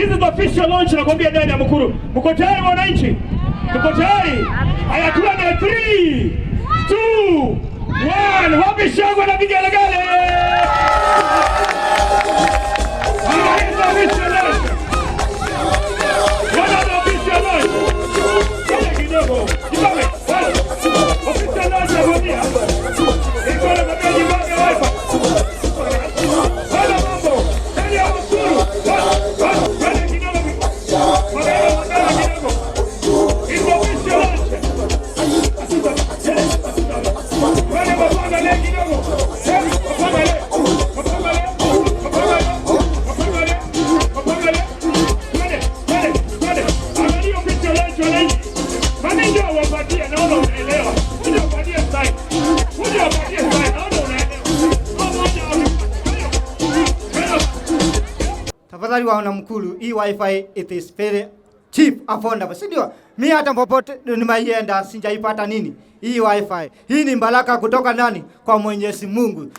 This is the official launch nakwambia ndani ya Mukuru. Mko tayari wananchi? Tuko tayari? Haya tuende 3 2 1. Wapi shangwe na vigelegele? Tafadhali waona Mkuru, hii wifi it is very cheap, affordable. Sindio? Mimi hata popote nimeienda sijaipata nini. Hii wifi. Hii ni baraka kutoka nani? Kwa Mwenyezi Mungu.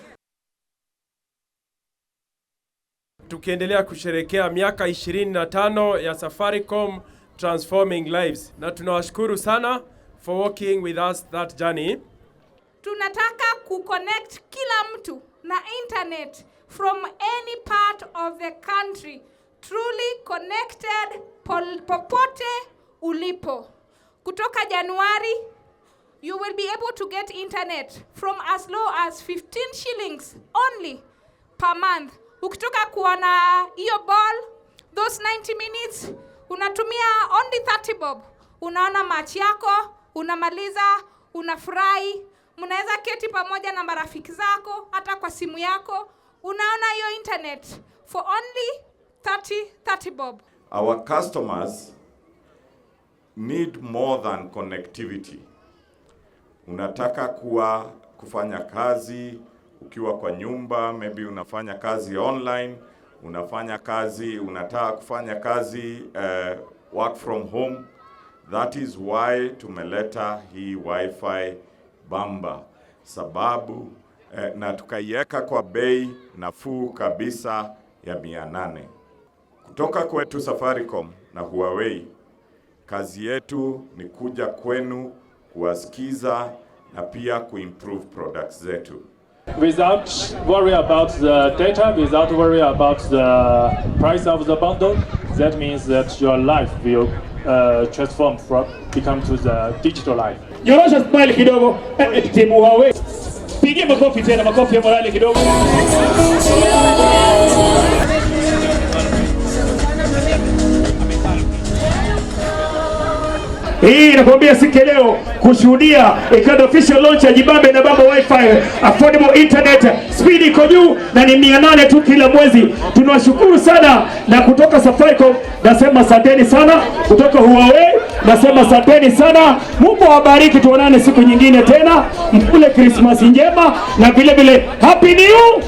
Tukiendelea kusherehekea miaka 25 ya Safaricom Transforming Lives. Na tunawashukuru sana for walking with us that journey. Tunataka kuconnect kila mtu na internet from any part of the country, truly connected popote ulipo. Kutoka Januari, you will be able to get internet from as low as 15 shillings only per month. Ukitoka kuona hiyo ball, those 90 minutes, unatumia only 30 bob. Unaona match yako, unamaliza, unafurahi, mnaweza keti pamoja na marafiki zako, hata kwa simu yako. Unaona hiyo internet for only 30 bob. Our customers need more than connectivity. Unataka kufanya kazi ukiwa kwa nyumba, maybe unafanya kazi online, unataka kufanya kazi work from home. That is why tumeleta hii wifi bamba, sababu na tukaiweka kwa bei nafuu kabisa ya 800. Kutoka kwetu Safaricom na Huawei, kazi yetu ni kuja kwenu kuwasikiza na pia kuimprove products zetu. Without worry about the data, without worry about the price of the bundle, that means that your life will transform from become to the digital life. Nyorosha smile kidogo. Timu Huawei. Pigie makofi tena, makofi ya morale kidogo. Hii nakwambia siku leo kushuhudia ikada official launch ya Jibambe na Bamba Wifi, affordable internet, speed iko juu na ni 800 tu kila mwezi. Tunawashukuru sana, na kutoka Safaricom nasema asanteni sana, kutoka Huawei nasema asanteni sana. Mungu awabariki, tuonane siku nyingine tena. Mkule Christmas njema na vile vile Happy New Year.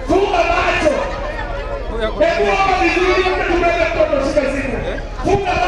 Funga macho. Funga macho.